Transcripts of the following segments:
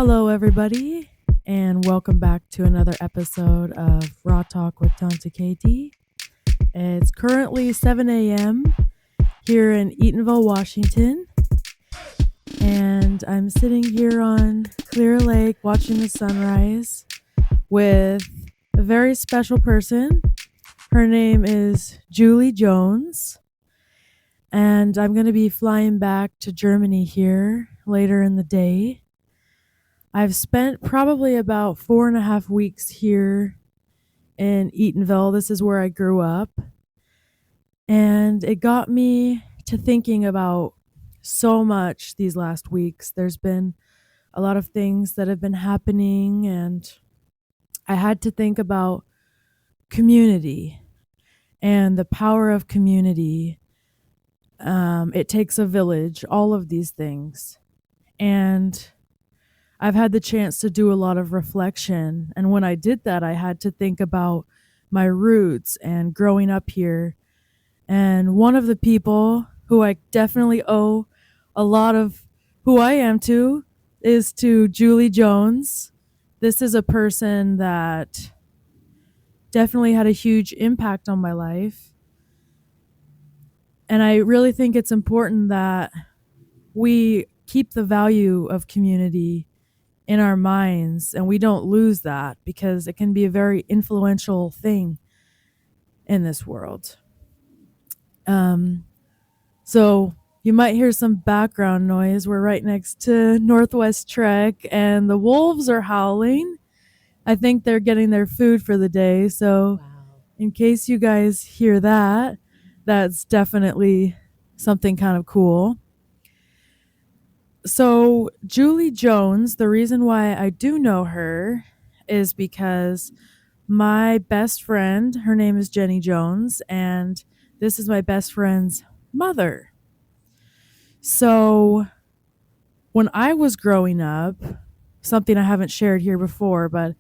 Hello, everybody, and welcome back to another episode of Raw Talk with Tanta Katie. It's currently 7 a.m. here in Eatonville, Washington, and I'm sitting here on Clear Lake watching the sunrise with a very special person. Her name is Julie Jones, and I'm going to be flying back to Germany here later in the day. I've spent probably about 4.5 weeks here in Eatonville. This is where I grew up. And it got me to thinking about so much these last weeks. There's been a lot of things that have been happening, and I had to think about community and the power of community. It takes a village, all of these things. And I've had the chance to do a lot of reflection. And when I did that, I had to think about my roots and growing up here. And one of the people who I definitely owe a lot of who I am to is to Julie Jones. This is a person that definitely had a huge impact on my life. And I really think it's important that we keep the value of community in our minds and we don't lose that, because it can be a very influential thing in this world. So you might hear some background noise. We're right next to Northwest Trek and the wolves are howling. I think they're getting their food for the day. So in case you guys hear that, that's definitely something kind of cool. So Julie Jones, the reason why I do know her is because my best friend, her name is Jenny Jones, and this is my best friend's mother. So when I was growing up, something I haven't shared here before, but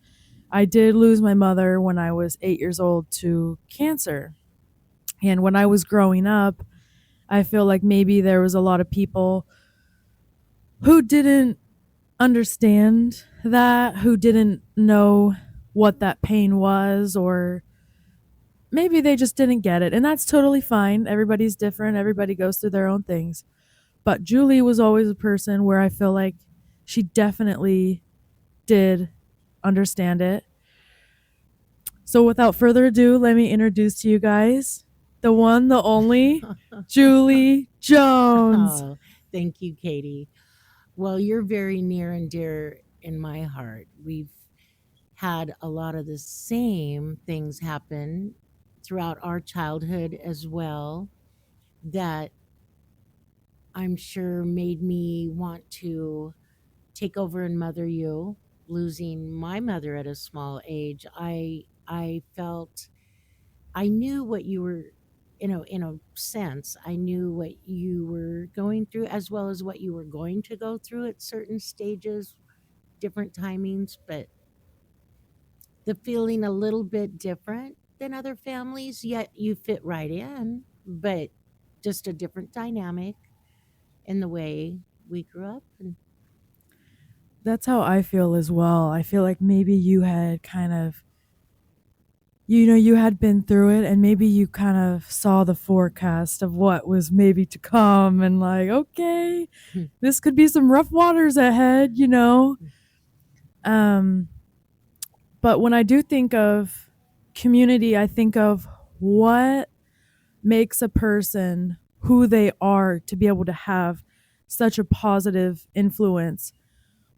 I did lose my mother when I was 8 years old to cancer. And when I was growing up, I feel like maybe there was a lot of people who didn't understand that, who didn't know what that pain was, or maybe they just didn't get it. And that's totally fine. Everybody's different. Everybody goes through their own things. But Julie was always a person where I feel like she definitely did understand it. So without further ado, let me introduce to you guys the one, the only, Julie Jones. Oh, thank you, Katie. Well, you're very near and dear in my heart. We've had a lot of the same things happen throughout our childhood as well that I'm sure made me want to take over and mother you. Losing my mother at a small age, I felt I knew what you were, in a sense, I knew what you were going through as well as what you were going to go through at certain stages, different timings, but the feeling a little bit different than other families, yet you fit right in, but just a different dynamic in the way we grew up. And That's how I feel as well. I feel like maybe you had kind of, you had been through it, and maybe you kind of saw the forecast of what was maybe to come, and like, okay, this could be some rough waters ahead. Um, but when I do think of community, I think of what makes a person who they are to be able to have such a positive influence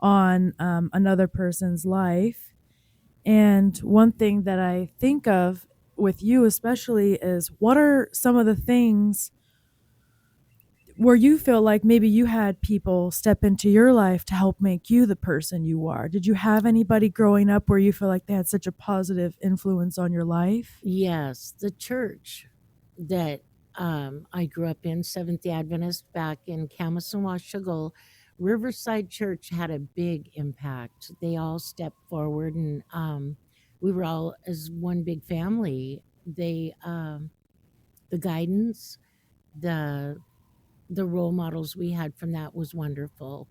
on another person's life. And one thing that I think of with you, especially, is what are some of the things where you feel like maybe you had people step into your life to help make you the person you are? Did you have anybody growing up where you feel like they had such a positive influence on your life? yes, the church that I grew up in, Seventh day Adventist, back in Kamasawashigul, Riverside Church had a big impact. They all stepped forward, and we were all as one big family. The guidance, the the role models we had from that was wonderful.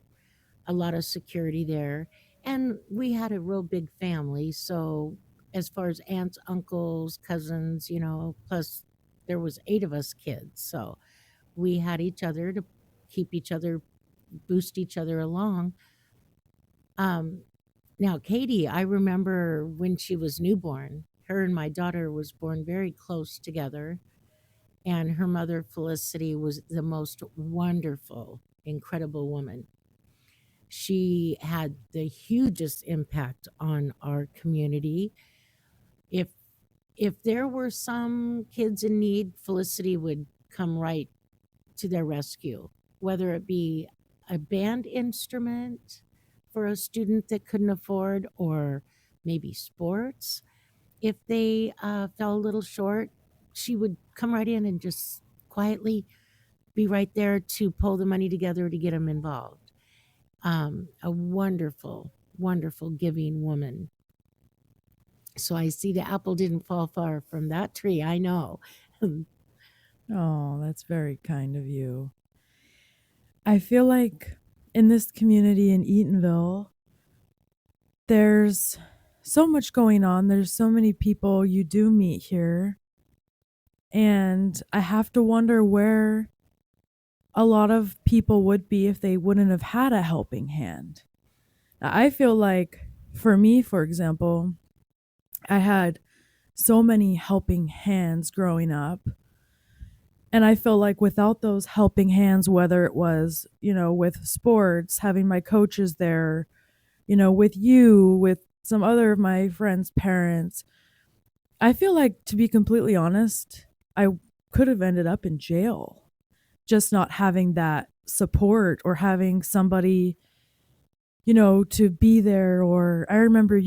a lot of security there. And we had a real big family. So, as far as aunts, uncles, cousins, plus there was 8 of us kids. So, we had each other to keep each other, boost each other along. Um, Now, Katie, I remember when she was newborn, her and my daughter was born very close together. And her mother, Felicity, was the most wonderful, incredible woman. She had the hugest impact on our community. If if there were some kids in need, Felicity would come right to their rescue, whether it be a band instrument for a student that couldn't afford, or maybe sports. If they fell a little short, she would come right in and just quietly be right there to pull the money together to get them involved. A wonderful, wonderful giving woman. So I see the apple didn't fall far from that tree. I know. Oh, that's very kind of you. I feel like in this community in Eatonville, there's so much going on. There's so many people you do meet here. And I have to wonder where a lot of people would be if they wouldn't have had a helping hand. Now, I feel like for me, for example, I had so many helping hands growing up. And I feel like without those helping hands, whether it was, with sports, having my coaches there, with you, with some other of my friends' parents, I feel like, to be completely honest, I could have ended up in jail, just not having that support or having somebody, to be there. Or I remember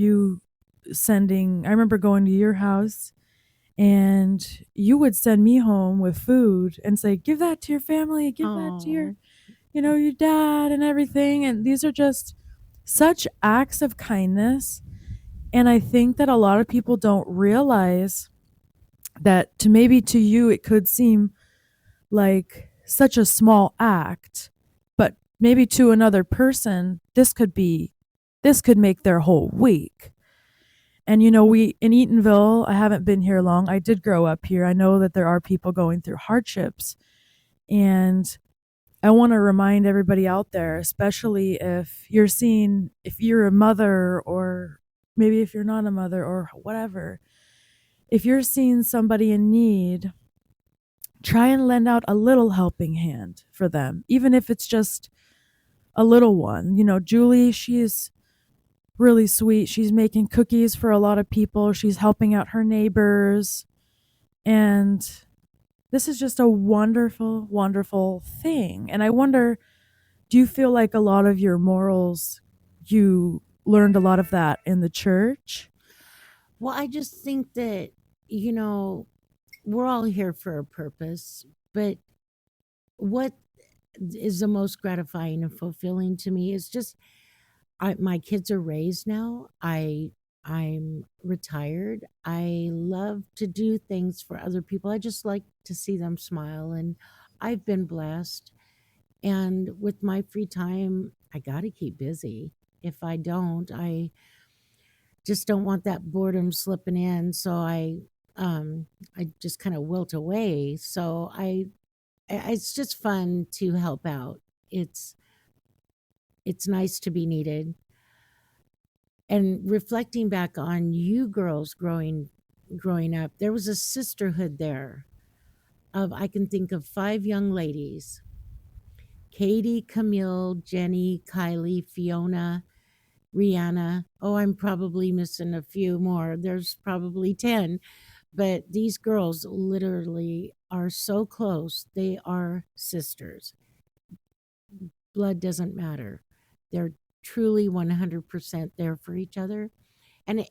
going to your house and you would send me home with food and say, give that to your family, give that to Oh, your dad and everything. And these are just such acts of kindness. And I think that a lot of people don't realize that, to you, it could seem like such a small act, but maybe to another person, this could make their whole week. And we in Eatonville, I haven't been here long. I did grow up here. I know that there are people going through hardships. And I want to remind everybody out there, especially if you're a mother, or maybe if you're not a mother or whatever, if you're seeing somebody in need, try and lend out a little helping hand for them, even if it's just a little one. Julie, she's really sweet. She's making cookies for a lot of people, she's helping out her neighbors. And this is just a wonderful, wonderful thing. And I wonder, do you feel like a lot of your morals, you learned a lot of that in the church? well, I just think that, you know, we're all here for a purpose, but what is the most gratifying and fulfilling to me is just my kids are raised now. I'm retired. I love to do things for other people. I just like to see them smile, and I've been blessed. And with my free time, I got to keep busy. If I don't, I just don't want that boredom slipping in. So I just kind of wilt away. So it's just fun to help out. It's it's nice to be needed. And reflecting back on you girls growing up, there was a sisterhood there of, I can think of 5 young ladies: Katie, Camille, Jenny, Kylie, Fiona, Rihanna. Oh, I'm probably missing a few more. There's probably 10. But these girls literally are so close. They are sisters. Blood doesn't matter. They're truly 100% there for each other. And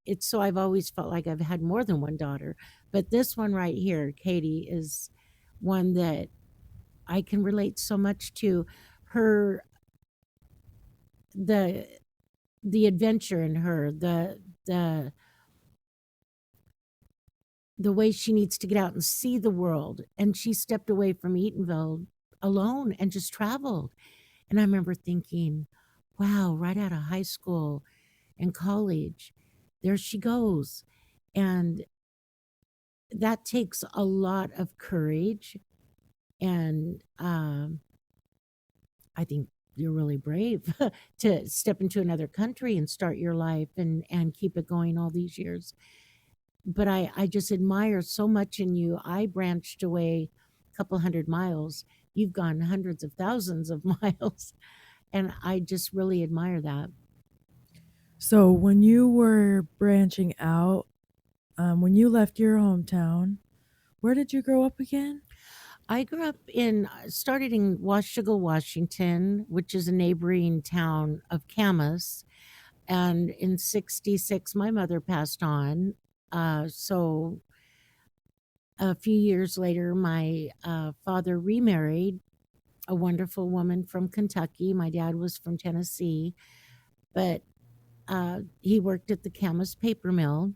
it's, so I've always felt like I've had more than one daughter, but this one right here, Katie, is one that I can relate so much to. Her, the the adventure in her, the the way she needs to get out and see the world. And she stepped away from Eatonville alone and just traveled. And I remember thinking, wow, right out of high school and college, there she goes. And that takes a lot of courage. And I think you're really brave to step into another country and start your life and keep it going all these years. But I just admire so much in you. I branched away a couple hundred miles. You've gone hundreds of thousands of miles, and I just really admire that. So when you were branching out, when you left your hometown, where did you grow up again? I grew up started in Washougal, Washington, which is a neighboring town of Camas. And in 66, my mother passed on. So a few years later, my father remarried a wonderful woman from Kentucky. My dad was from Tennessee, but he worked at the Camas paper mill.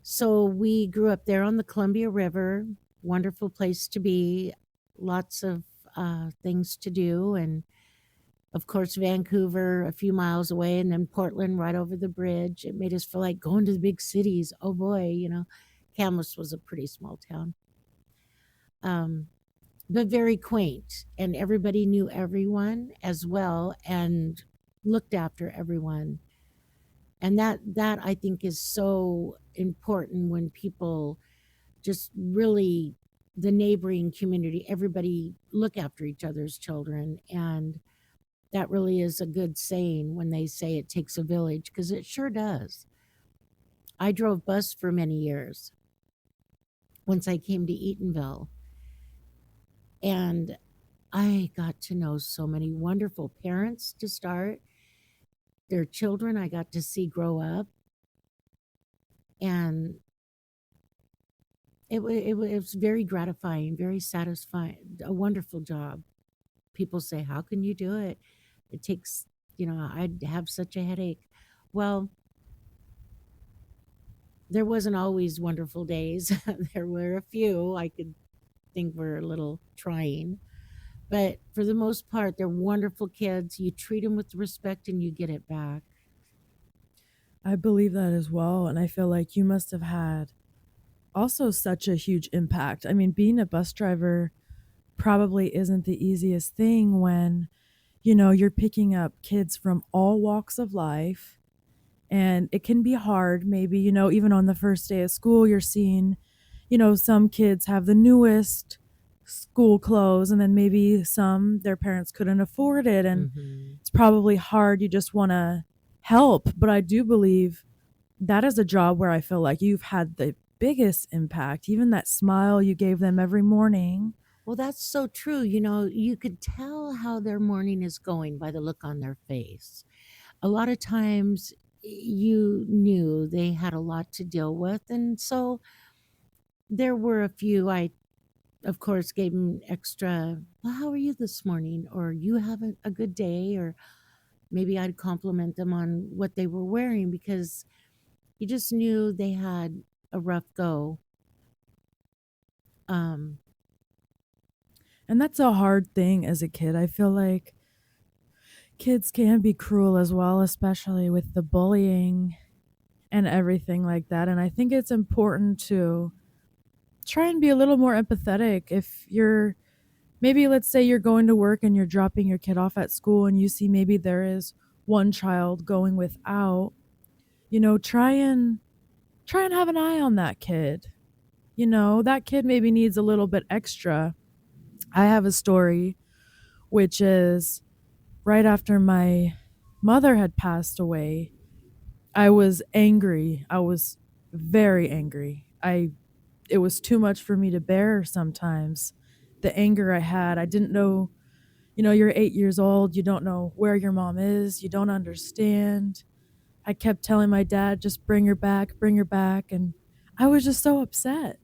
So we grew up there on the Columbia River. Wonderful place to be, lots of things to do. And of course, Vancouver a few miles away, and then Portland right over the bridge. It made us feel like going to the big cities. Oh boy, Camas was a pretty small town. Um, but very quaint, and everybody knew everyone as well and looked after everyone. And that I think is so important when people just really, the neighboring community, everybody look after each other's children. And that really is a good saying when they say it takes a village, because it sure does. I drove bus for many years once I came to Eatonville, and I got to know so many wonderful parents to start. Their children I got to see grow up, and it was very gratifying, very satisfying, a wonderful job. People say, "How can you do it?" It takes, I'd have such a headache. Well, there wasn't always wonderful days. There were a few I could think were a little trying, but for the most part, they're wonderful kids. You treat them with respect and you get it back. I believe that as well. And I feel like you must have had also such a huge impact. I mean, being a bus driver probably isn't the easiest thing when, you're picking up kids from all walks of life. And it can be hard, maybe, even on the first day of school, you're seeing, some kids have the newest school clothes, and then maybe some, their parents couldn't afford it. And Hmm. it's probably hard. You just want to help. But I do believe that is a job where I feel like you've had the biggest impact. Even that smile you gave them every morning. Well, that's so true. You could tell how their morning is going by the look on their face. A lot of times you knew they had a lot to deal with. And so there were a few I, of course, gave them extra, well, how are you this morning? Or you have a good day? Or maybe I'd compliment them on what they were wearing, because you just knew they had a rough go. Um, And that's a hard thing as a kid. I feel like kids can be cruel as well, especially with the bullying and everything like that. And I think it's important to try and be a little more empathetic. If you're maybe, let's say you're going to work and you're dropping your kid off at school and you see maybe there is one child going without, try and have an eye on that kid. That kid maybe needs a little bit extra. I have a story which is right after my mother had passed away. I was angry. I was very angry. It was too much for me to bear sometimes. The anger I had, I didn't know, you're 8 years old, you don't know where your mom is, you don't understand. I kept telling my dad, just bring her back. And I was just so upset.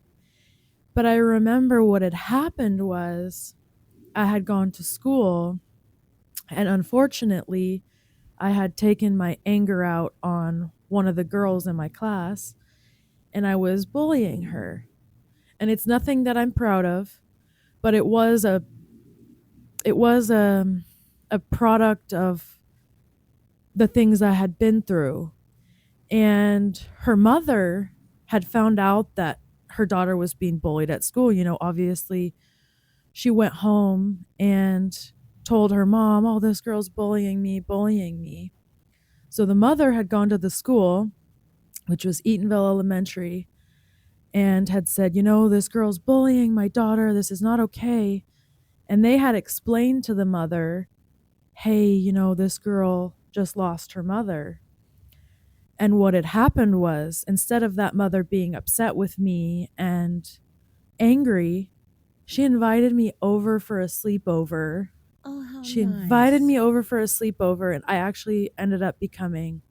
But I remember what had happened was I had gone to school, and unfortunately, I had taken my anger out on one of the girls in my class, and I was bullying her. And it's nothing that I'm proud of, but it was a product of the things I had been through. And her mother had found out that her daughter was being bullied at school. Obviously, she went home and told her mom, "Oh, this girl's bullying me, bullying me." So the mother had gone to the school, which was Eatonville Elementary, and had said, "This girl's bullying my daughter. This is not okay." And they had explained to the mother, "Hey, this girl just lost her mother." And what had happened was, instead of that mother being upset with me and angry, she invited me over for a sleepover. Oh, how She invited nice. me over for a sleepover, and I actually ended up becoming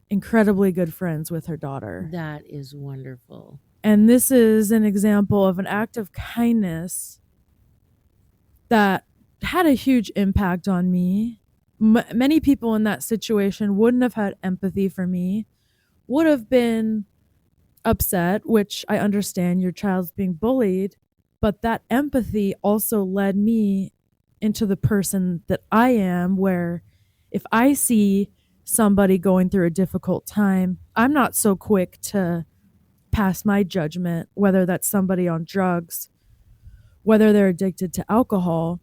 incredibly good friends with her daughter. That is wonderful. And this is an example of an act of kindness that had a huge impact on me. Many people in that situation wouldn't have had empathy for me, would have been upset, which I understand, your child's being bullied, but that empathy also led me into the person that I am, where if I see somebody going through a difficult time, I'm not so quick to pass my judgment, whether that's somebody on drugs, whether they're addicted to alcohol.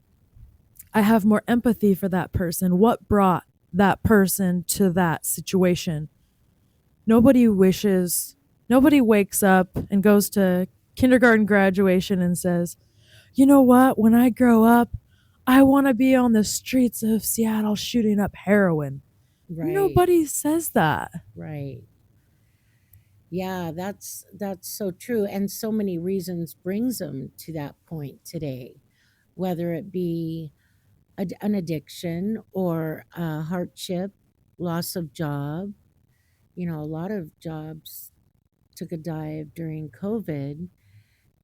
I have more empathy for that person. What brought that person to that situation? Nobody wishes, nobody wakes up and goes to kindergarten graduation and says, "You know what? When I grow up, I want to be on the streets of Seattle shooting up heroin." Right, Nobody says that. right. Yeah, that's so true, and so many reasons brings them to that point today, whether it be an addiction or a hardship, loss of job. A lot of jobs took a dive during COVID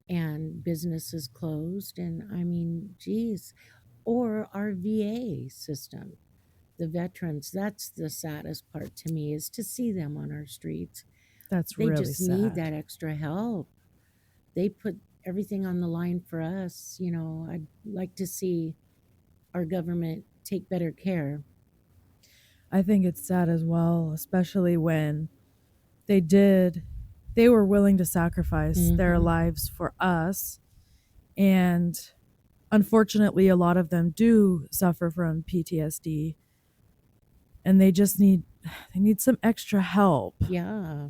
and businesses closed. And I mean, geez, or our VA system, the veterans, that's the saddest part to me is to see them on our streets. That's They really just need sad. that extra help. They put everything on the line for us. I'd like to see our government take better care. I think it's sad as well, especially when they did, they were willing to sacrifice their Hmm. lives for us. And unfortunately, a lot of them do suffer from PTSD, and they need some extra help. Yeah.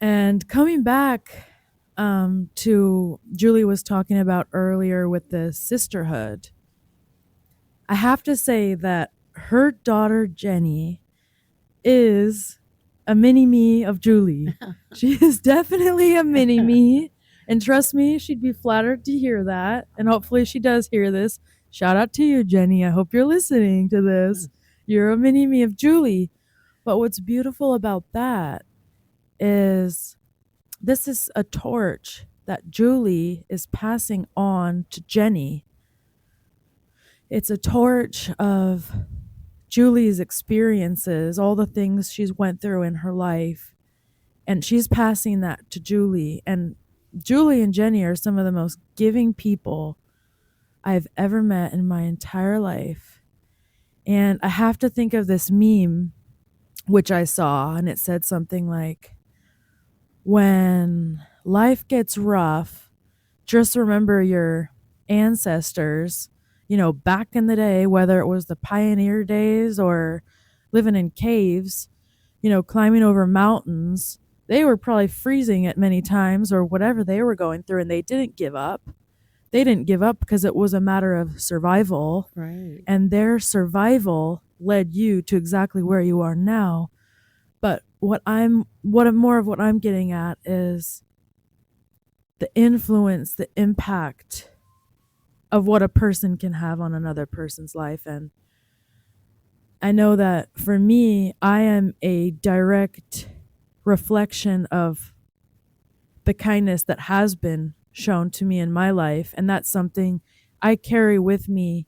And coming back to Julie was talking about earlier with the sisterhood, I have to say that her daughter Jenny is a mini me of Julie. She is definitely a mini me. And trust me, she'd be flattered to hear that. And hopefully she does hear this. Shout out to you, Jenny. I hope you're listening to this. You're a mini me of Julie. But what's beautiful about that is this is a torch that Julie is passing on to Jenny. It's a torch of Julie's experiences, all the things she's went through in her life, and she's passing that to Julie. And Julie and Jenny are some of the most giving people I've ever met in my entire life. And I have to think of this meme which I saw, and it said something like, "When life gets rough, just remember your ancestors, back in the day, whether it was the pioneer days or living in caves, climbing over mountains. They were probably freezing at many times or whatever they were going through, and they didn't give up. They didn't give up because it was a matter of survival, Right. and their survival led you to exactly where you are now." But what I'm getting at is the influence, the impact of what a person can have on another person's life. And I know that for me, I am a direct reflection of the kindness that has been shown to me in my life. And that's something I carry with me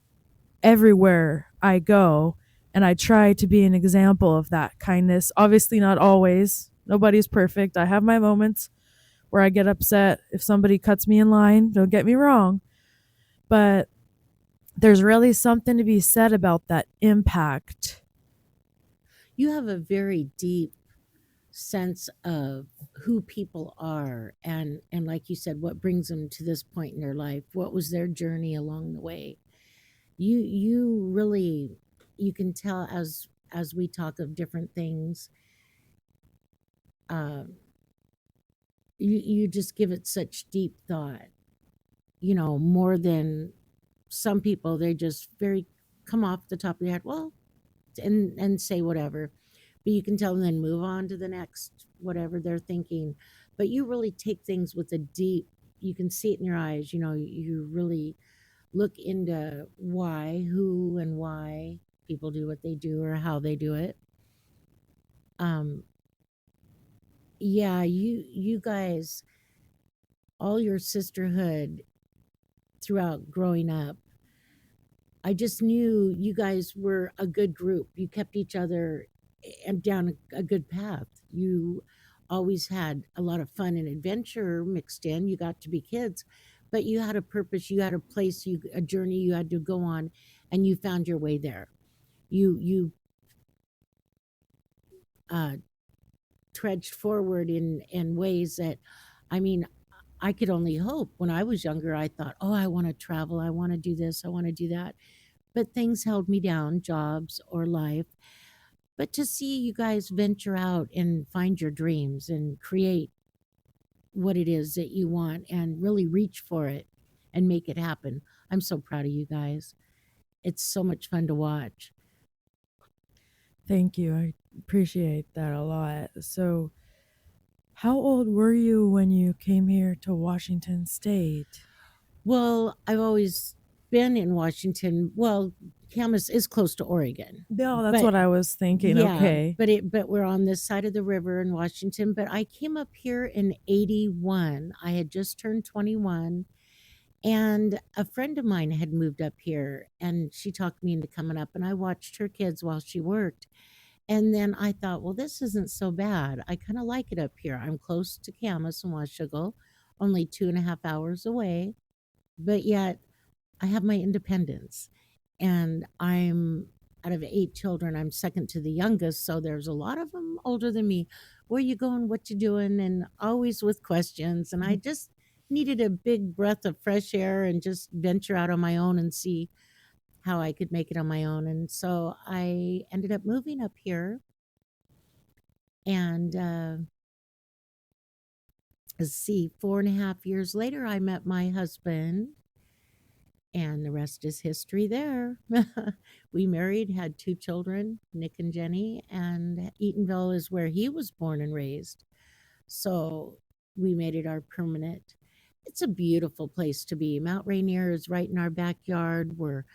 everywhere I go. And I try to be an example of that kindness. Obviously, not always. Nobody's perfect. I have my moments where I get upset if somebody cuts me in line. Don't get me wrong. But there's really something to be said about that impact you have a very deep sense of who people are, and like you said, what brings them to this point in their life, what was their journey along the way. You really, you can tell as we talk of different things, um, you just give it such deep thought, more than some people. They just very come off the top of their head, well, and say whatever, but you can tell them then move on to the next whatever they're thinking. But you really take things with a deep, you can see it in your eyes, you really look into why, who, and why people do what they do or how they do it. um yeah, you guys, all your sisterhood throughout growing up, I just knew you guys were a good group. You kept each other and down a good path. You always had a lot of fun and adventure mixed in. You got to be kids, but you had a purpose. You had a place, a journey you had to go on, and you found your way there. You uh, trudged forward in ways that, I mean, I could only hope. When I was younger, I thought, oh, I want to travel. I want to do this. I want to do that. But things held me down, jobs or life. But to see you guys venture out and find your dreams and create what it is that you want and really reach for it and make it happen. I'm so proud of you guys. It's so much fun to watch. Thank you. I appreciate that a lot. So, how old were you when you came here to Washington State? Well, I've always been in Washington. Well, Camas is close to Oregon. No, that's But what I was thinking. yeah, Okay. but we're on this side of the river in Washington. But I came up here in 81. I had just turned 21. And a friend of mine had moved up here and she talked me into coming up, and I watched her kids while she worked. And then I thought, well, this isn't so bad. I kind of like it up here. I'm close to Camas and Washougal, only 2.5 hours away, but yet I have my independence. And I'm out of 8 children, I'm second to the youngest. So there's a lot of them older than me. Where you going? What you doing? And always with questions. And I just needed a big breath of fresh air and just venture out on my own and see how I could make it on my own. And so I ended up moving up here. And let's see, 4.5 years later, I met my husband, and the rest is history there. We married, had 2 children, Nick and Jenny, and Eatonville is where he was born and raised. So we made it our permanent. It's a beautiful place to be. Mount Rainier is right in our backyard. We're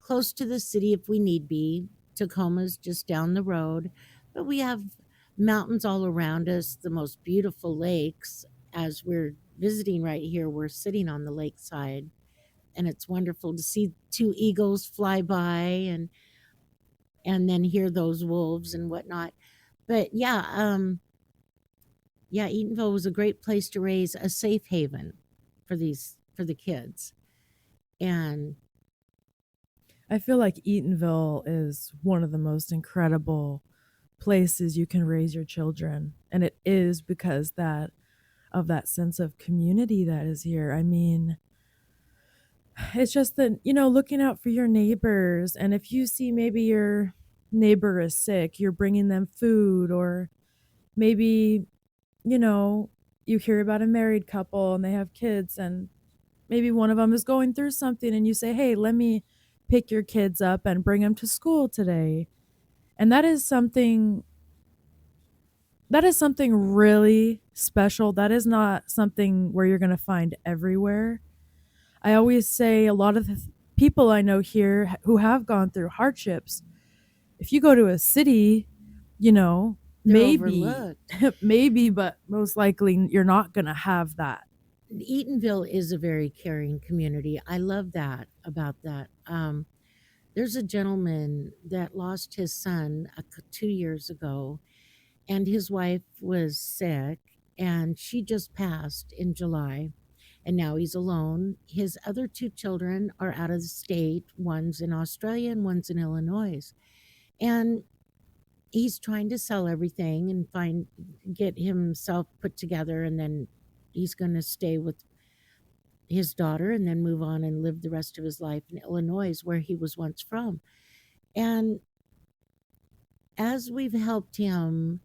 close to the city if we need be. Tacoma's just down the road, but we have mountains all around us, the most beautiful lakes. As we're visiting right here, we're sitting on the lakeside, and it's wonderful to see 2 eagles fly by and then hear those wolves and whatnot. But yeah, yeah, Eatonville was a great place to raise, a safe haven for the kids. And I feel like Eatonville is one of the most incredible places you can raise your children. And it is because that of that sense of community that is here. I mean, it's just that, looking out for your neighbors. And if you see maybe your neighbor is sick, you're bringing them food, or maybe, you know, you hear about a married couple and they have kids, and maybe one of them is going through something, and you say, hey, let me pick your kids up and bring them to school today. And that is something really special. That is not something where you're going to find everywhere. I always say a lot of the people I know here who have gone through hardships, if you go to a city, you know, they're maybe, overlooked. maybe, but most likely you're not going to have that. Eatonville is a very caring community. I love that about that. There's a gentleman that lost his son 2 years ago, and his wife was sick, and she just passed in July. And now he's alone. His other 2 children are out of the state. One's in Australia and one's in Illinois. And he's trying to sell everything and get himself put together, and then he's going to stay with his daughter and then move on and live the rest of his life in Illinois, where he was once from. And as we've helped him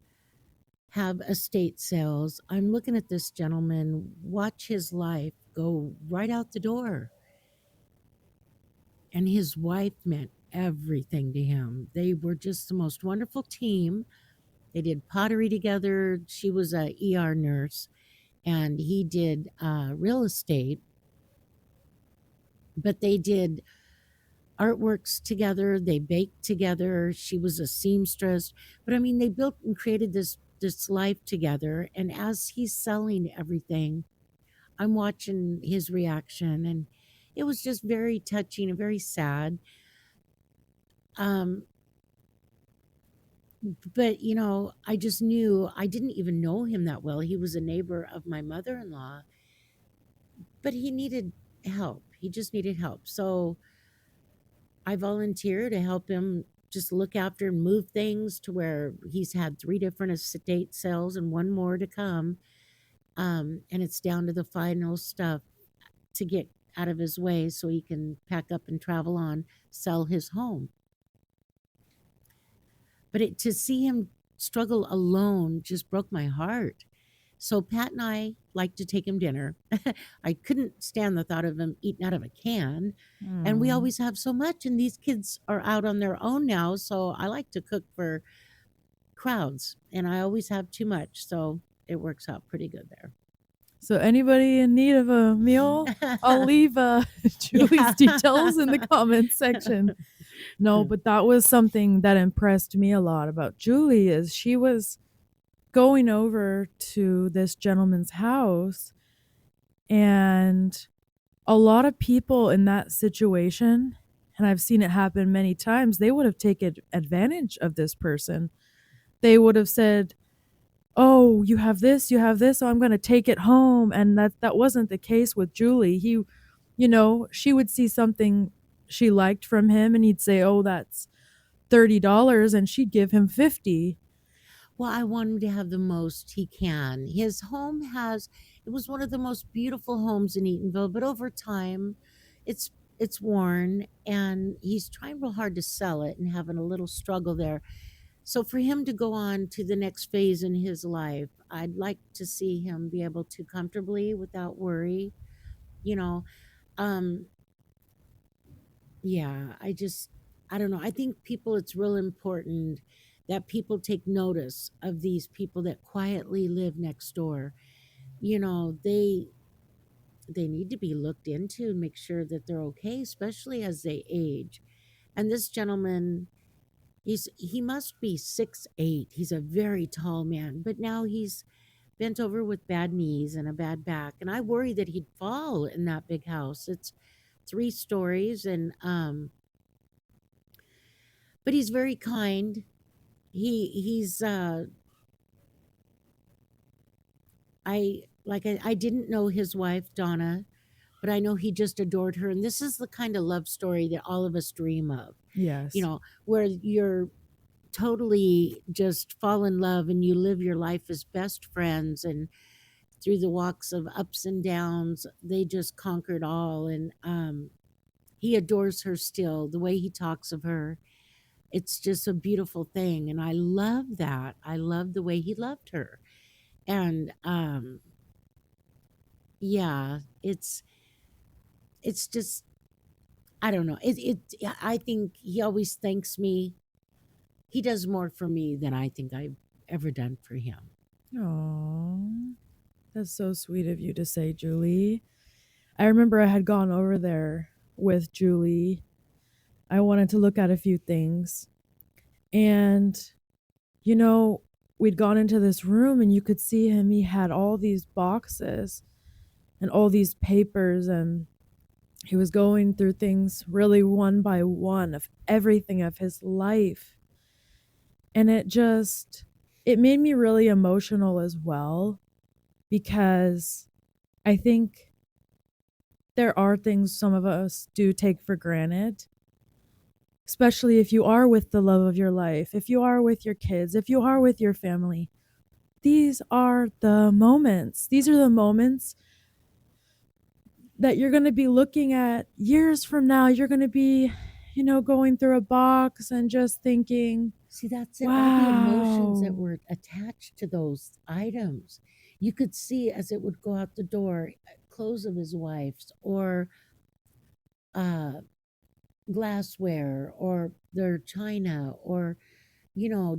have estate sales, I'm looking at this gentleman watch his life go right out the door. And his wife meant everything to him. They were just the most wonderful team. They did pottery together. She was a ER nurse, and he did real estate. But they did artworks together. They baked together. She was a seamstress. But I mean, they built and created this life together. And as he's selling everything, I'm watching his reaction, and it was just very touching and very sad. Um, but I just knew I didn't even know him that well. He was a neighbor of my mother-in-law, but he needed help. He just needed help. So I volunteered to help him just look after and move things to where he's had 3 different estate sales and 1 more to come. And it's down to the final stuff to get out of his way so he can pack up and travel on, sell his home. But to see him struggle alone just broke my heart. So Pat and I like to take him dinner. I couldn't stand the thought of him eating out of a can. And we Mm. always have so much, and these kids are out on their own now. So I like to cook for crowds, and I always have too much. So it works out pretty good there. So anybody in need of a meal, I'll leave Julie's Yeah. details in the comments section. No, but that was something that impressed me a lot about Julie is she was going over to this gentleman's house, and a lot of people in that situation, and I've seen it happen many times, they would have taken advantage of this person. They would have said, "Oh, you have this, so I'm going to take it home." And that wasn't the case with Julie. She would see something she liked from him and he'd say, "Oh, that's $30," and she'd give him 50. Well, I want him to have the most he can. His home it was one of the most beautiful homes in Eatonville, but over time it's it's worn, and he's trying real hard to sell it and having a little struggle there. So for him to go on to the next phase in his life, I'd like to see him be able to comfortably without worry, you know. Um yeah, I don't know. I think people it's real important that people take notice of these people that quietly live next door. They need to be looked into and make sure that they're okay, especially as they age. And this gentleman, he must be 6'8". He's a very tall man, but now he's bent over with bad knees and a bad back, and I worry that he'd fall in that big house. It's 3 stories, and but he's very kind. He's I didn't know his wife Donna, but I know he just adored her, and this is the kind of love story that all of us dream of. Yes. Where you're totally just fall in love and you live your life as best friends, and through the walks of ups and downs they just conquered all. And he adores her still, the way he talks of her. It's just a beautiful thing, and I love that. I love the way he loved her. And yeah, it's just I don't know. I think he always thanks me. He does more for me than I think I've ever done for him. Oh, that's so sweet of you to say, Julie. I remember I had gone over there with Julie. I wanted to look at a few things. And, you know, we'd gone into this room and you could see him. He had all these boxes and all these papers, and he was going through things really one by one of everything of his life. And it made me really emotional as well, because I think there are things some of us do take for granted. especially if you are with the love of your life, if you are with your kids, if you are with your family. These are the moments. These are the moments that you're going to be looking at years from now. You're going to be, going through a box and just thinking, See, that's it. All the emotions that wow. were attached to those items. You could see as it would go out the door, clothes of his wife's, or uh, glassware, or their china, or,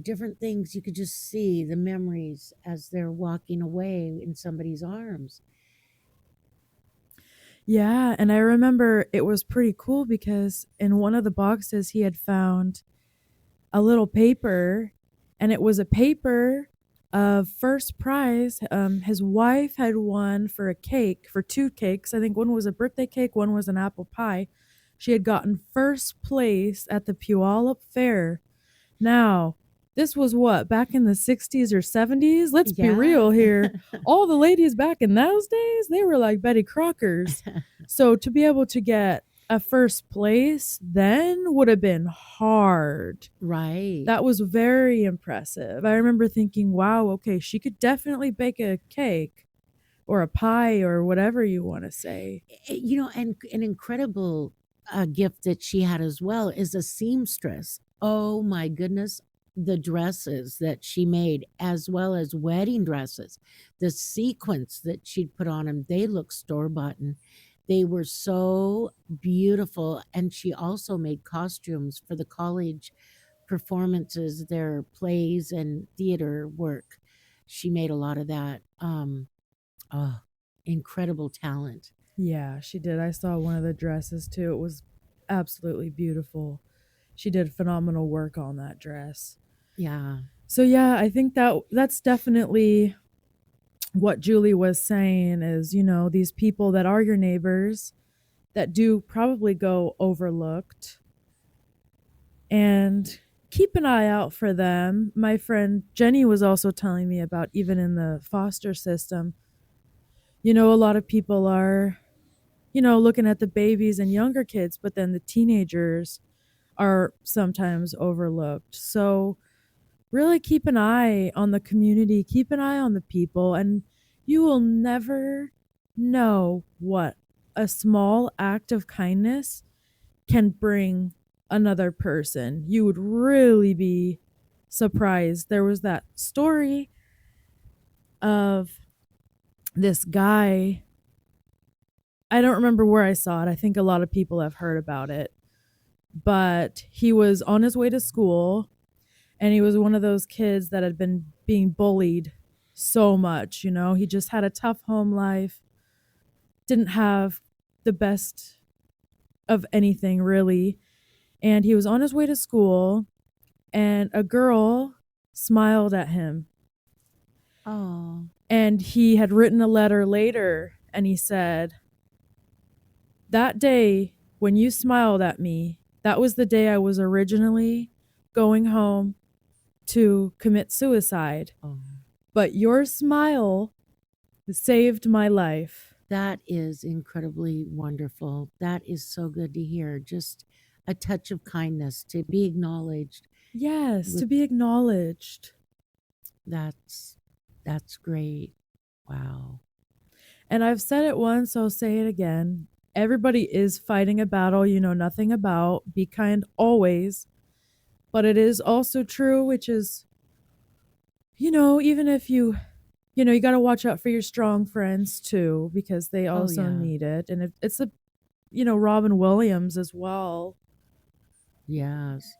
different things. You could just see the memories as they're walking away in somebody's arms. Yeah. And I remember it was pretty cool because in one of the boxes, he had found a little paper, and it was a paper of first prize. His wife had won for a cake, for two cakes. I think one was a birthday cake, one was an apple pie. She had gotten first place at the Puyallup Fair. Now, this was what, back in the 60s or 70s? Let's be Yeah. real here. All the ladies back in those days, they were like Betty Crockers. So to be able to get a first place then would have been hard. Right. That was very impressive. I remember thinking, wow, okay, she could definitely bake a cake or a pie or whatever you want to say. And an incredible gift that she had as well is a seamstress. Oh my goodness, the dresses that she made, as well as wedding dresses, the sequins that she'd put on them, they look store bought. They were so beautiful. And she also made costumes for the college performances, their plays and theater work. She made a lot of that. Oh, incredible talent. Yeah, she did. I saw one of the dresses too. It was absolutely beautiful. She did phenomenal work on that dress. Yeah. So yeah, I think that's definitely what Julie was saying is, these people that are your neighbors that do probably go overlooked, and keep an eye out for them. My friend Jenny was also telling me about, even in the foster system, a lot of people are, looking at the babies and younger kids, but then the teenagers are sometimes overlooked. So really keep an eye on the community, keep an eye on the people, and you will never know what a small act of kindness can bring another person. You would really be surprised. There was that story of this guy. I don't remember where I saw it. I think a lot of people have heard about it. But he was on his way to school, and he was one of those kids that had been being bullied so much. He just had a tough home life, didn't have the best of anything really. And he was on his way to school, and a girl smiled at him. Oh, And he had written a letter later, and he said, "That day when you smiled at me, that was the day I was originally going home to commit suicide. oh, But your smile saved my life." that is incredibly wonderful. That is so good to hear. Just a touch of kindness to be acknowledged Yes, with to be acknowledged. that's that's great. Wow. And I've said it once, I'll say it again. Everybody is fighting a battle you know nothing about. Be kind always. But it is also true, which is, even if you got to watch out for your strong friends too, because they Oh also yeah. need it. And it's Robin Williams as well. Yes.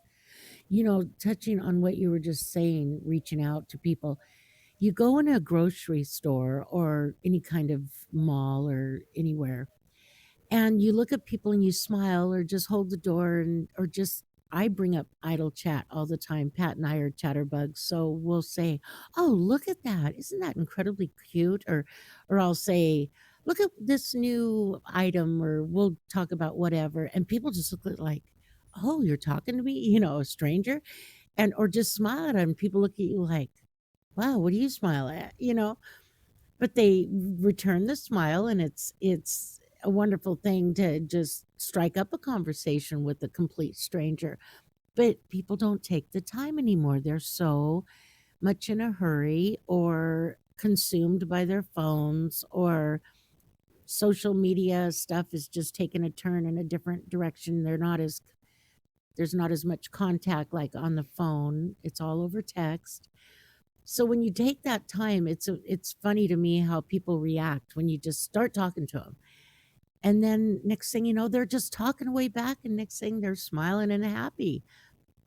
Touching on what you were just saying, reaching out to people. You go in a grocery store or any kind of mall or anywhere, and you look at people and you smile or just hold the door, and or just I bring up idle chat all the time. Pat and I are chatterbugs, so we'll say, "Oh, look at that! Isn't that incredibly cute?" Or I'll say, "Look at this new item," or we'll talk about whatever, and people just look at like, "Oh, you're talking to me?" A stranger, and or just smile at them. People look at you like, "Wow, what do you smile at?" But they return the smile, and it's a wonderful thing to just strike up a conversation with a complete stranger. But people don't take the time anymore. They're so much in a hurry or consumed by their phones, or social media stuff is just taking a turn in a different direction. There's not as much contact like on the phone. It's all over text. So when you take that time, it's funny to me how people react when you just start talking to them. And then next thing you know, they're just talking way back, and next thing they're smiling and happy.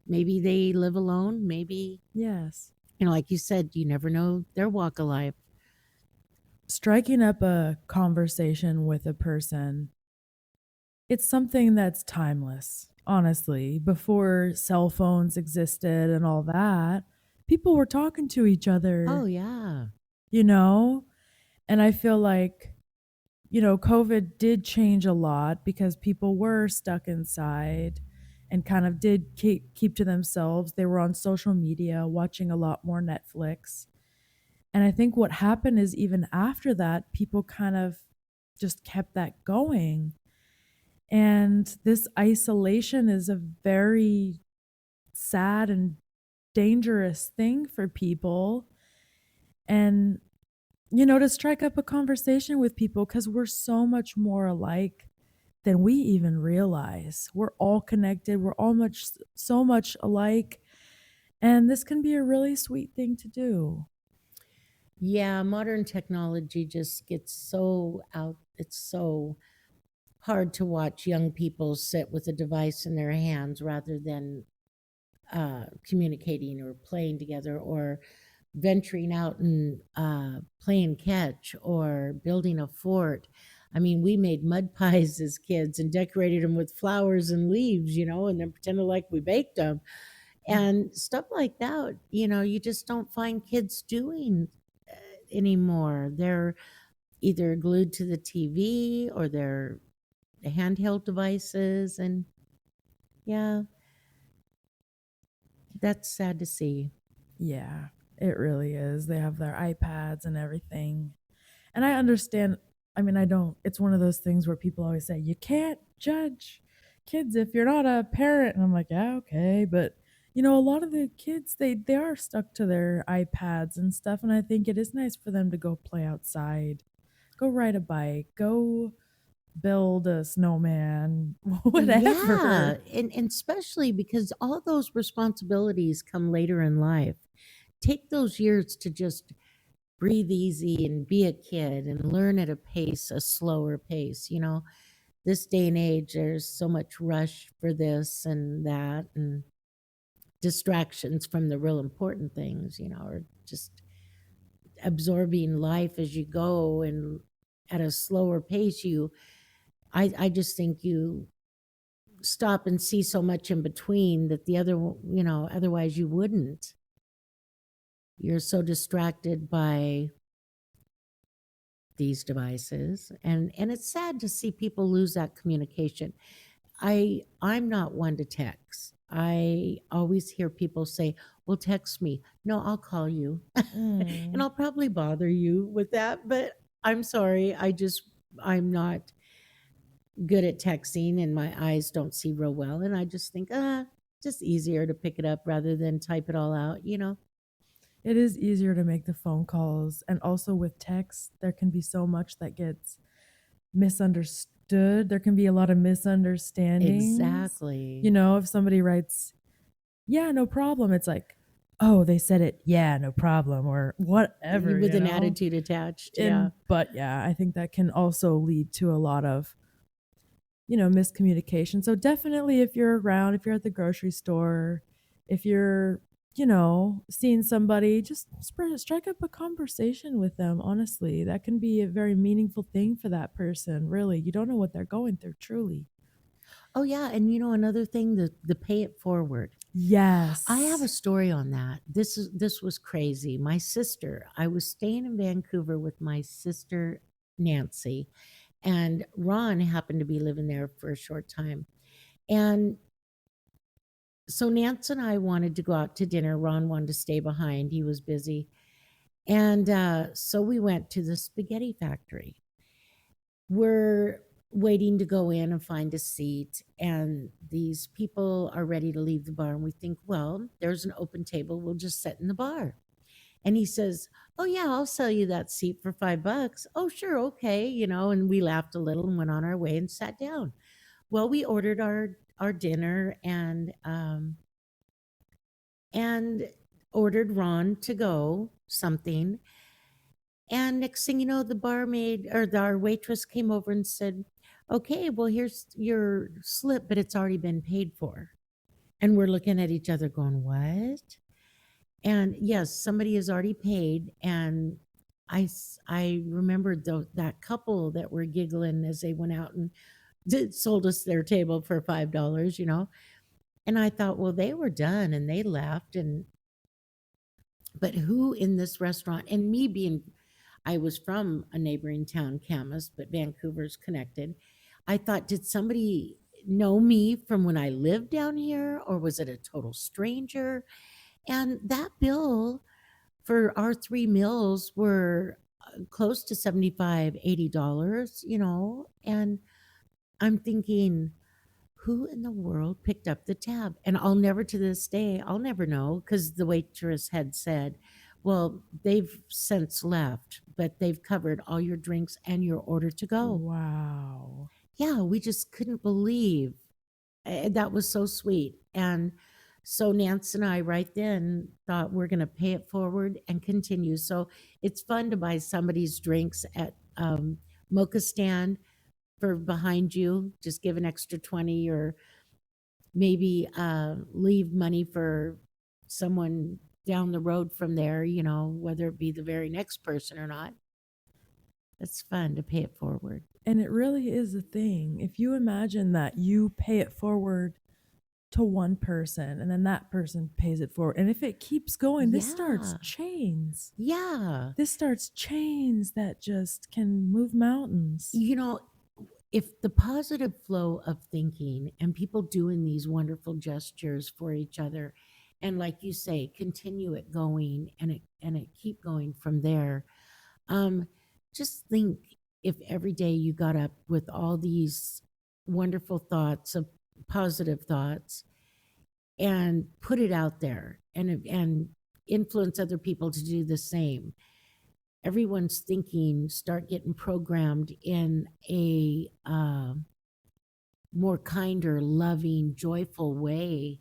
Maybe they live alone, maybe, Yes. like you said, you never know their walk of life. Striking up a conversation with a person, it's something that's timeless, honestly. Before cell phones existed and all that, people were talking to each Oh, other, yeah. you know? And I feel like, COVID did change a lot because people were stuck inside and kind of did keep to themselves. They were on social media, watching a lot more Netflix. And I think what happened is even after that, people kind of just kept that going. And this isolation is a very sad and dangerous thing for people. And, to strike up a conversation with people because we're so much more alike than we even realize. We're all connected, we're all so much alike. And this can be a really sweet thing to do. Yeah, modern technology just gets so out. It's so hard to watch young people sit with a device in their hands rather than communicating or playing together, or venturing out and playing catch or building a fort. I mean, we made mud pies as kids and decorated them with flowers and leaves, and then pretended like we baked them and stuff like that. You just don't find kids doing anymore. They're either glued to the TV or their handheld devices. And yeah, that's sad to see. Yeah, it really is. They have their iPads and everything. And I understand. I mean, I don't, it's one of those things where people always say, you can't judge kids if you're not a parent. And I'm like, yeah, okay. But, a lot of the kids, they are stuck to their iPads and stuff. And I think it is nice for them to go play outside, go ride a bike, go build a snowman, Yeah, whatever. and especially because all those responsibilities come later in life. Take those years to just breathe easy and be a kid and learn at a slower pace. This day and age, there's so much rush for this and that, and distractions from the real important things, or just absorbing life as you go and at a slower pace. I just think you stop and see so much in between that otherwise you wouldn't. You're so distracted by these devices, and it's sad to see people lose that communication. I'm not one to text. I always hear people say, "Well, text me." No, I'll call you. And Mm. I'll probably bother you with that, but I'm sorry. I'm not good at texting and my eyes don't see real well, and I just think, just easier to pick it up rather than type it all out. It is easier to make the phone calls. And also with text, there can be so much that gets misunderstood. There can be a lot of misunderstandings. Exactly. If somebody writes, yeah, no problem, it's like, oh, they said it, yeah, no problem, or whatever, With an attitude attached, yeah. but yeah, I think that can also lead to a lot of, miscommunication. So definitely if you're around, if you're at the grocery store, if you're, seeing somebody, just strike up a conversation with them. Honestly, that can be a very meaningful thing for that person. Really, you don't know what they're going through, truly. Oh, yeah, and another thing, the pay it forward. I have a Yes. story on that. This was crazy. My sister, I was staying in Vancouver with my sister Nancy, and Ron happened to be living there for a short time. And so Nance and I wanted to go out to dinner. Ron wanted to stay behind. He was busy. And so we went to the spaghetti factory. waiting to go in and find a seat. And these people are ready to leave the bar. And we think, well, there's an open table. We'll just sit in the bar. And he says, "Oh, yeah, I'll sell you that seat for $5." "Oh, sure. Okay." And we laughed a little and went on our way and sat down. Well, we ordered our dinner and ordered Ron to go something. And next thing you know, the barmaid or our waitress came over and said, "Okay, well, here's your slip, but it's already been paid for." And we're looking at each other going, "What?" And yes, somebody has already paid. And I remembered that couple that were giggling as they went out and sold us their table for $5. And I thought, well, they were done and they left. But who in this restaurant, and me being, I was from a neighboring town, Camas, but Vancouver's connected. I thought, did somebody know me from when I lived down here, or was it a total stranger? And that bill for our three meals were close to 75, $80. And I'm thinking, who in the world picked up the tab? And I'll never, to this day, I'll never know, because the waitress had said, well, they've since left, but they've covered all your drinks and your order to go. Wow. Yeah, we just couldn't believe. That was so sweet. And so Nance and I right then thought, we're going to pay it forward and continue. So it's fun to buy somebody's drinks at Mocha Stand for behind you. Just give an extra 20, or maybe leave money for someone down the road from there, whether it be the very next person or not. It's fun to pay it forward. And it really is a thing. If you imagine that you pay it forward to one person and then that person pays it forward. And if it keeps going, this starts Yeah. chains. Yeah. This starts chains that just can move mountains. If the positive flow of thinking and people doing these wonderful gestures for each other, and like you say, continue it going, and it keep going from there. Um, just think, if every day you got up with all these wonderful thoughts of positive thoughts and put it out there, and influence other people to do the same. Everyone's thinking start getting programmed in a more kinder, loving, joyful way,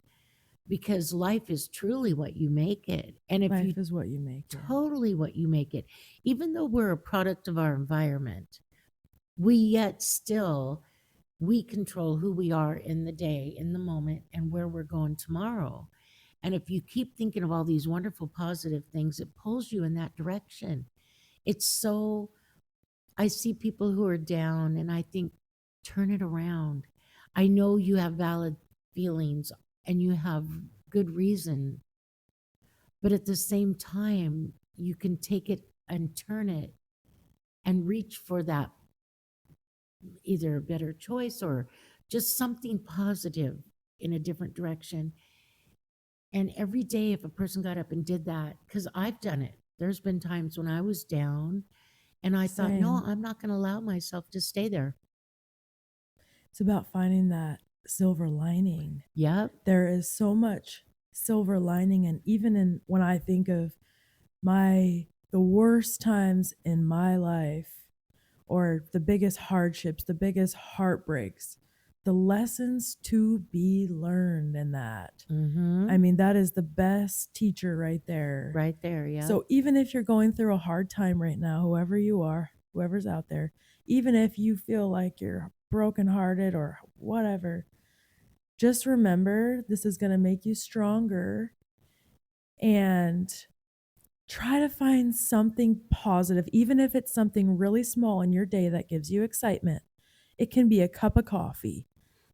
because life is truly what you make it. And if you Life is what you make it. totally what you make it, even though we're a product of our environment, we yet still, we control who we are in the day, in the moment, and where we're going tomorrow. And if you keep thinking of all these wonderful positive things, it pulls you in that direction. It's so, I see people who are down and I think, turn it around. I know you have valid feelings and you have good reason, but at the same time, you can take it and turn it and reach for that, either a better choice or just something positive in a different direction. And every day, if a person got up and did that, because I've done it, there's been times when I was down and I thought, no, Same. I'm not going to allow myself to stay there. It's about finding that silver lining. Yep. There is so much silver lining. And even in when I think of the worst times in my life, or the biggest hardships, the biggest heartbreaks, the lessons to be learned in that. Mm-hmm. I mean, that is the best teacher right there. Right there. Yeah. So even if you're going through a hard time right now, whoever you are, whoever's out there, even if you feel like you're brokenhearted or whatever, just remember this is going to make you stronger, and try to find something positive, even if it's something really small in your day that gives you excitement. It can be a cup of coffee.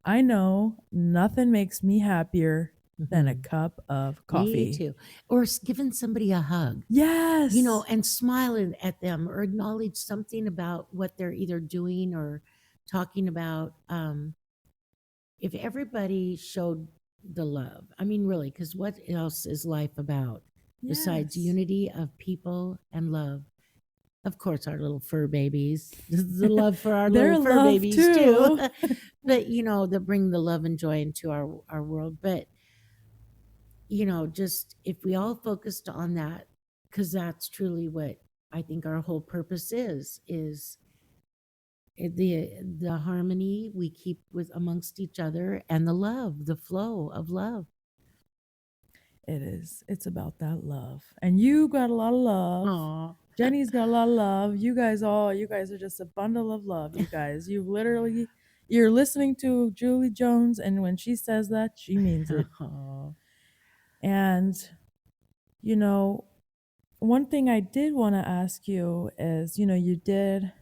I know nothing makes me happier than a cup of coffee. Me too. Or giving somebody a hug. Yes. And smiling at them, or acknowledge something about what they're either doing or talking about. If everybody showed the love, I mean, really, because what else is life about besides Yes. unity of people and love? Of course, our little fur babies, the love for our little They're fur love babies too. too. But, that bring the love and joy into our world. But, just if we all focused on that, because that's truly what I think our whole purpose is the harmony we keep with amongst each other and the love, the flow of love. It is. It's about that love. And you got a lot of love. Aw. Jenny's got a lot of love. You guys are just a bundle of love, you guys. You're listening to Julie Jones, and when she says that, she means it. Aw. And, you know, one thing I did want to ask you is, you did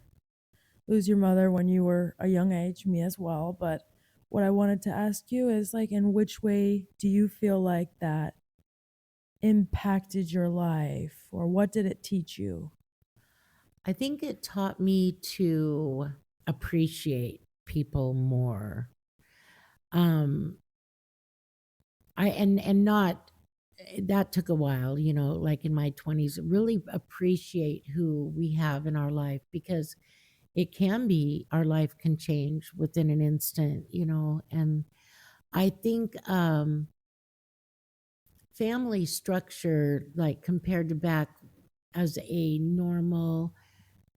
lose your mother when you were a young age, me as well. But what I wanted to ask you is, like, in which way do you feel like that impacted your life, or what did it teach you? I think it taught me to appreciate people more. Um, and not that took a while, like in my 20s, really appreciate who we have in our life, because it can be our life can change within an instant, and I think family structure, like compared to back as a normal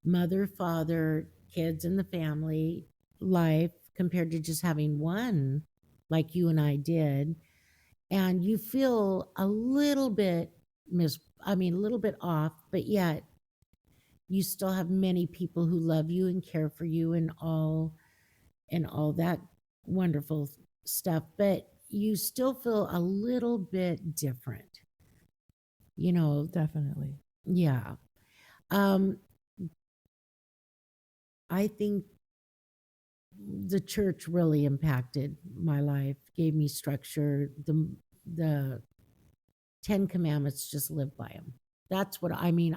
mother, father, kids in the family life, compared to just having one like you and I did, and you feel a little bit a little bit off, but yet you still have many people who love you and care for you and all that wonderful stuff, but you still feel a little bit different, you know Definitely. yeah. um I think the church really impacted my life, gave me structure. The 10 commandments, just live by them. That's what I mean.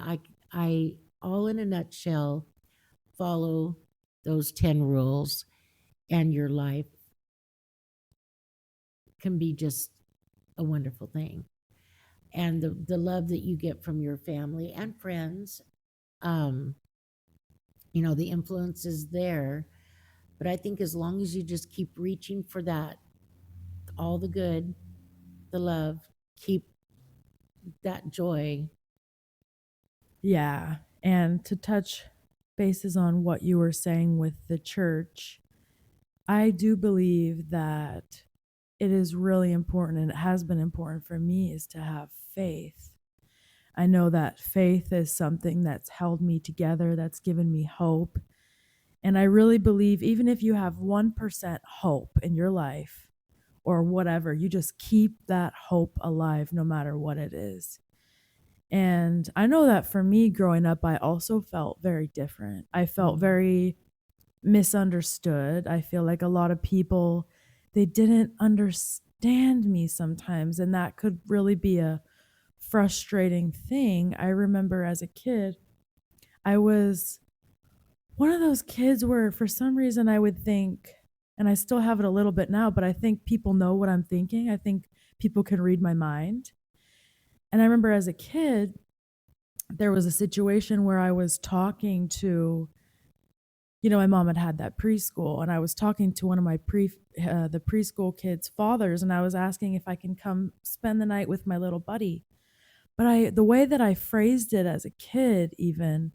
I all in a nutshell, follow those 10 rules, and your life can be just a wonderful thing. And the love that you get from your family and friends, um, the influence is there. But I think as long as you just keep reaching for that, all the good, the love, keep that joy. Yeah. And to touch bases on what you were saying with the church, I do believe that it is really important, and it has been important for me, is to have faith. I know that faith is something that's held me together, that's given me hope. And I really believe even if you have 1% hope in your life or whatever, you just keep that hope alive no matter what it is. And I know that for me growing up, I also felt very different. I felt Mm. very misunderstood. I feel like a lot of people, they didn't understand me sometimes, and that could really be a frustrating thing. I remember as a kid, I was one of those kids where for some reason I would think, and I still have it a little bit now, but I think people know what I'm thinking. I think people can read my mind. And I remember as a kid, there was a situation where I was talking to, my mom had that preschool, and I was talking to one of the preschool kids' fathers, and I was asking if I can come spend the night with my little buddy. But the way that I phrased it as a kid even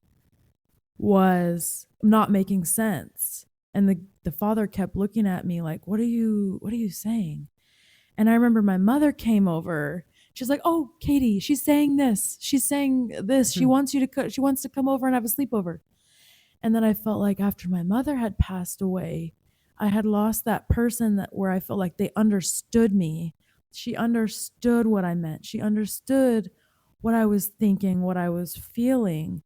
was not making sense. And the father kept looking at me like, what are you saying? And I remember my mother came over. She's like, "Oh, Katie, she's saying this. She's saying this. She Hmm. wants she wants to come over and have a sleepover." And then I felt like after my mother had passed away, I had lost that person that where I felt like they understood me. She understood what I meant. She understood what I was thinking, what I was feeling.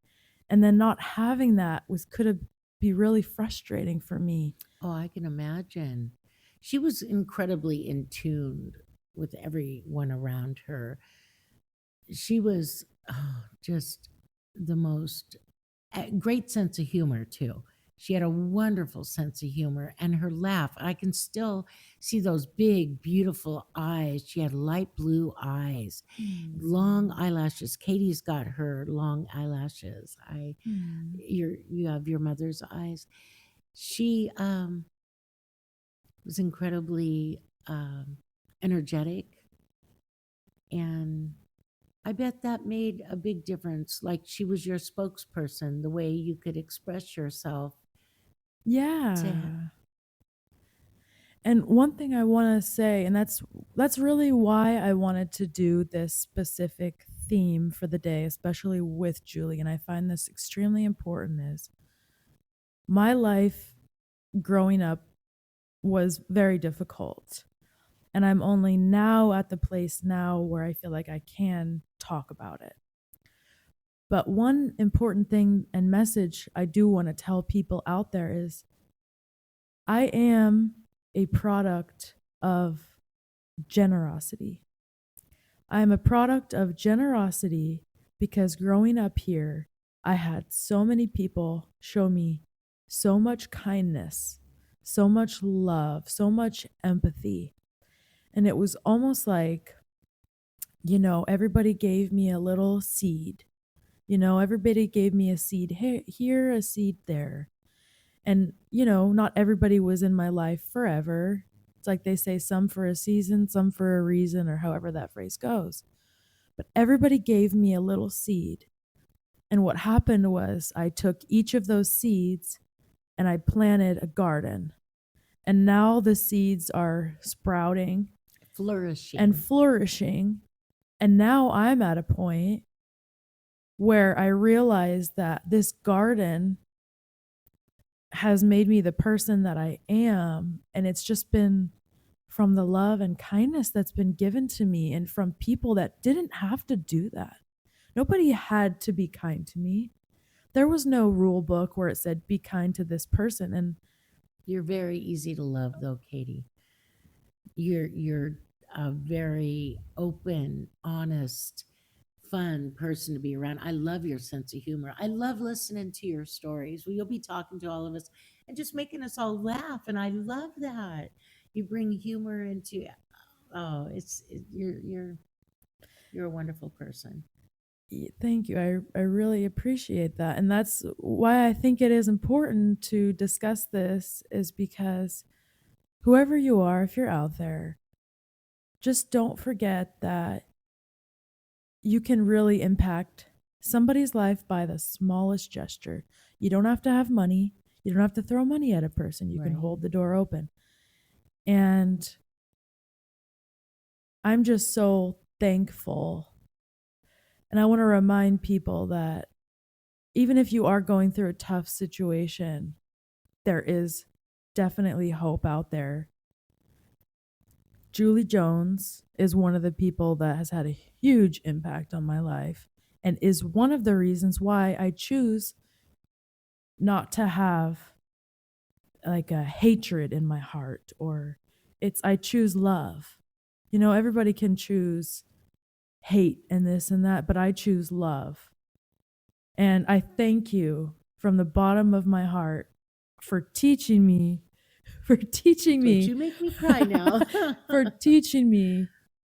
And then not having that could have be really frustrating for me. Oh, I can imagine. She was incredibly in tune with everyone around her. She was just the most great sense of humor too. She had a wonderful sense of humor, and her laugh, I can still see those big, beautiful eyes. She had light blue eyes, long Mm. eyelashes. Katie's got her long eyelashes. Mm. You have your mother's eyes. She was incredibly energetic, and I bet that made a big difference. Like she was your spokesperson, the way you could express yourself to Yeah. And one thing I want to say, and that's really why I wanted to do this specific theme for the day, especially with Julie, and I find this extremely important, is my life growing up was very difficult. And I'm only now at the place now where I feel like I can talk about it. But one important thing and message I do want to tell people out there is I am a product of generosity. I am a product of generosity because growing up here, I had so many people show me so much kindness, so much love, so much empathy. And it was almost like, everybody gave me a little seed. Everybody gave me a seed here, a seed there. And, not everybody was in my life forever. It's like they say, some for a season, some for a reason, or however that phrase goes. But everybody gave me a little seed. And what happened was I took each of those seeds and I planted a garden. And now the seeds are sprouting and flourishing. flourishing. And now I'm at a point where I realize that this garden has made me the person that I am. And it's just been from the love and kindness that's been given to me and from people that didn't have to do that. Nobody had to be kind to me. There was no rule book where it said, be kind to this person. And You're very easy to love, though, Katie. You're a very open, honest, fun person to be around. I love your sense of humor. I love listening to your stories. Well, you'll be talking to all of us and just making us all laugh, and I love that. You bring humor into. Oh, you're a wonderful person. thank you. I really appreciate that. And that's why I think it is important to discuss this, is because whoever you are, if you're out there, just don't forget that you can really impact somebody's life by the smallest gesture. You don't have to have money. You don't have to throw money at a person. You can Right. hold the door open. And I'm just so thankful. And I want to remind people that even if you are going through a tough situation, there is definitely hope out there. Julie Jones is one of the people that has had a huge impact on my life and is one of the reasons why I choose not to have like a hatred in my heart, or I choose love. Everybody can choose hate and this and that, but I choose love. And I thank you from the bottom of my heart for teaching me, for teaching Don't me, you make me cry now. for teaching me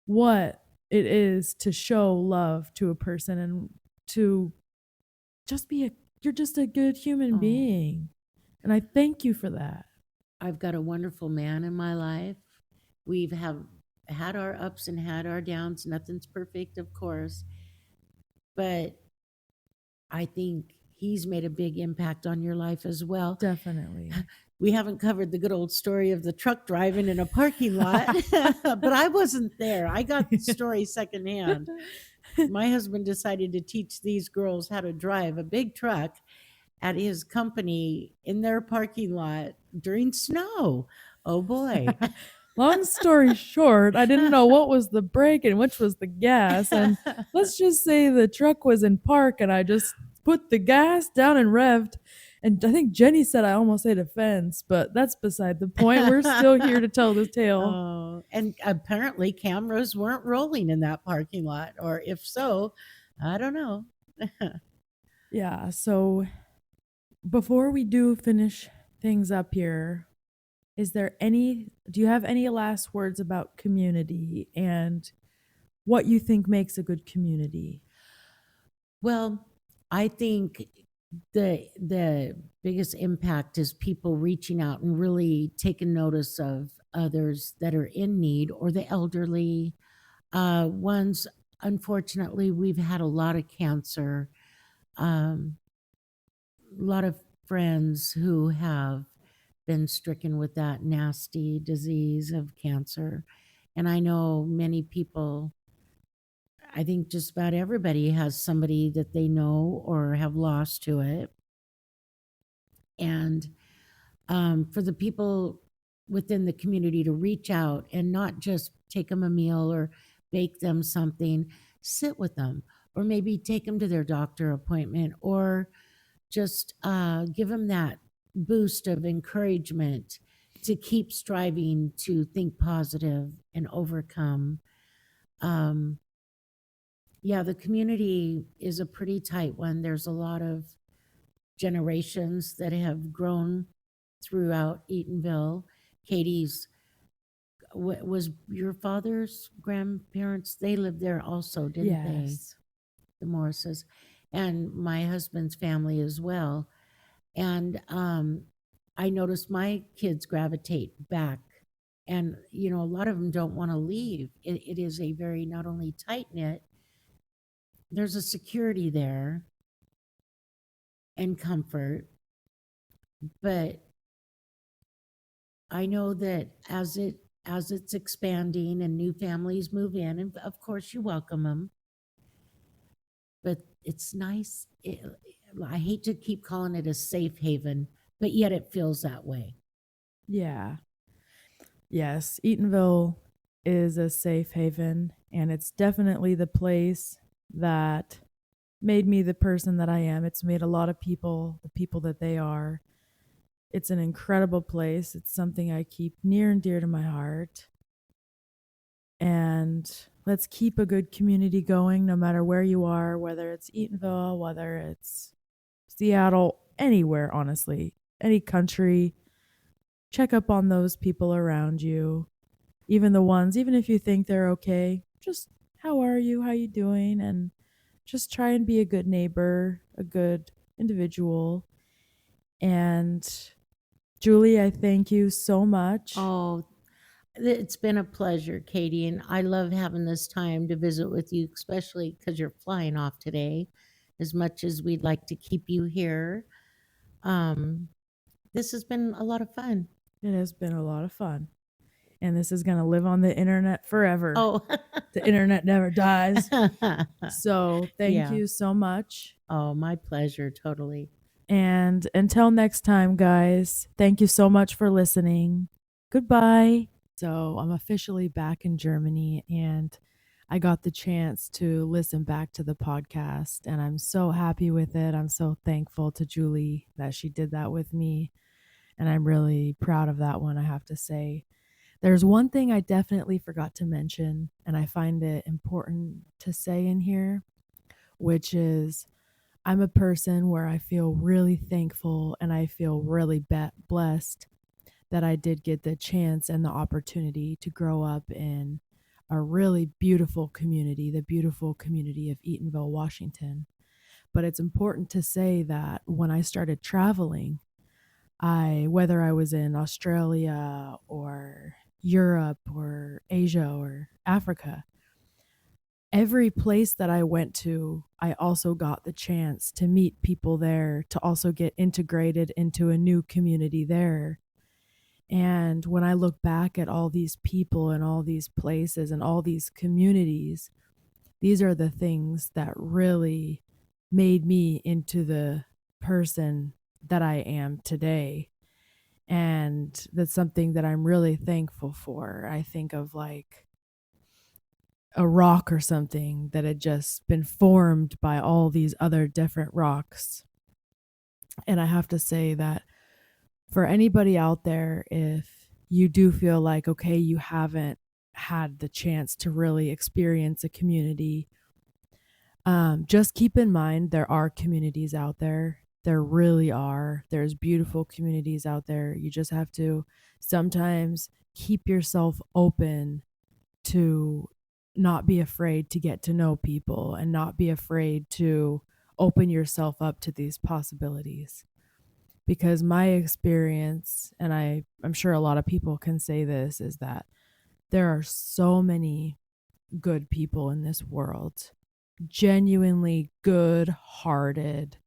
what it is to show love to a person and to just you're just a good human Oh, being. And I thank you for that. I've got a wonderful man in my life. We've have had our ups and had our downs. Nothing's perfect, of course, but I think he's made a big impact on your life as well. Definitely. We haven't covered the good old story of the truck driving in a parking lot, but I wasn't there. I got the story secondhand. My husband decided to teach these girls how to drive a big truck at his company in their parking lot during snow. Oh boy. Long story short, I didn't know what was the brake and which was the gas. And let's just say the truck was in park and I just put the gas down and revved. And I think Jenny said I almost hit a fence, but that's beside the point. We're still here to tell the tale. Oh, and apparently cameras weren't rolling in that parking lot, or if so, I don't know. Yeah. So Before we do finish things up here, do you have any last words about community and what you think makes a good community? Well, I think the biggest impact is people reaching out and really taking notice of others that are in need or the elderly. Ones, unfortunately, we've had a lot of cancer. A lot of friends who have been stricken with that nasty disease of cancer. And I know many people, I think just about everybody has somebody that they know or have lost to it. And for the people within the community to reach out and not just take them a meal or bake them something, sit with them, or maybe take them to their doctor appointment, or just give them that boost of encouragement to keep striving to think positive and overcome. Um, yeah, the community is a pretty tight one. There's a lot of generations that have grown throughout Eatonville. Katie's was your father's grandparents. They lived there also, didn't they? Yes. The Morrises, and my husband's family as well. And I noticed my kids gravitate back, and a lot of them don't want to leave. It is a very not only tight knit. There's a security there and comfort, but I know that as it's expanding and new families move in, and of course you welcome them, but it's nice. I hate to keep calling it a safe haven, but yet it feels that way. Yeah. Yes. Eatonville is a safe haven, and it's definitely the place that made me the person that I am. It's made a lot of people the people that they are. It's an incredible place. It's something I keep near and dear to my heart. And let's keep a good community going no matter where you are, whether it's Eatonville, whether it's Seattle, anywhere, honestly, any country. Check up on those people around you, even the ones, even if you think they're okay. Just how are you? How you doing? And just try and be a good neighbor, a good individual. And Julie, I thank you so much. Oh, it's been a pleasure, Katie, and I love having this time to visit with you, especially because you're flying off today. As much as we'd like to keep you here, um, this has been a lot of fun. It has been a lot of fun. And this is going to live on the internet forever. Oh, The internet never dies. So thank yeah. you so much. Oh, my pleasure, totally. And until next time, guys, thank you so much for listening. Goodbye. So I'm officially back in Germany, and I got the chance to listen back to the podcast, and I'm so happy with it. I'm so thankful to Julie that she did that with me. And I'm really proud of that one, I have to say. There's one thing I definitely forgot to mention, and I find it important to say in here, which is I'm a person where I feel really thankful and I feel really blessed that I did get the chance and the opportunity to grow up in a really beautiful community, the beautiful community of Eatonville, Washington. But it's important to say that when I started traveling, whether I was in Australia or Europe or Asia or Africa, every place that I went to, I also got the chance to meet people there, to also get integrated into a new community there. And when I look back at all these people and all these places and all these communities, these are the things that really made me into the person that I am today. And that's something that I'm really thankful for. I think of like a rock or something that had just been formed by all these other different rocks. And I have to say that for anybody out there, if you do feel like, okay, you haven't had the chance to really experience a community, just keep in mind there are communities out there. There really are. There's beautiful communities out there. You just have to sometimes keep yourself open to not be afraid to get to know people and not be afraid to open yourself up to these possibilities. Because my experience, and I'm sure a lot of people can say this, is that there are so many good people in this world, genuinely good hearted,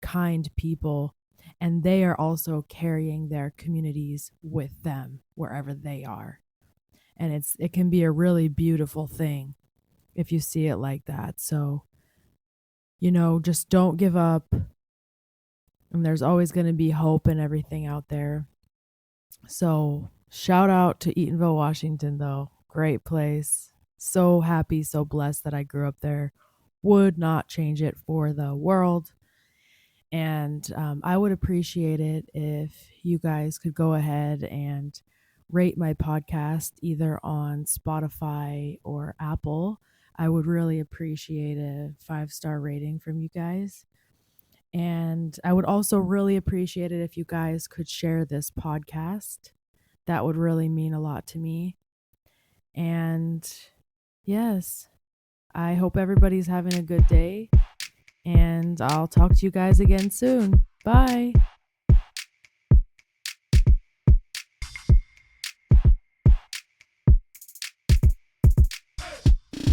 kind people. And they are also carrying their communities with them wherever they are. And it can be a really beautiful thing if you see it like that. So, just don't give up. And there's always going to be hope and everything out there. So, shout out to Eatonville, Washington, though. Great place. So happy, so blessed that I grew up there. Would not change it for the world. And I would appreciate it if you guys could go ahead and rate my podcast either on Spotify or Apple. I would really appreciate a 5-star rating from you guys. And I would also really appreciate it if you guys could share this podcast. That would really mean a lot to me. And yes, I hope everybody's having a good day. And I'll talk to you guys again soon. Bye.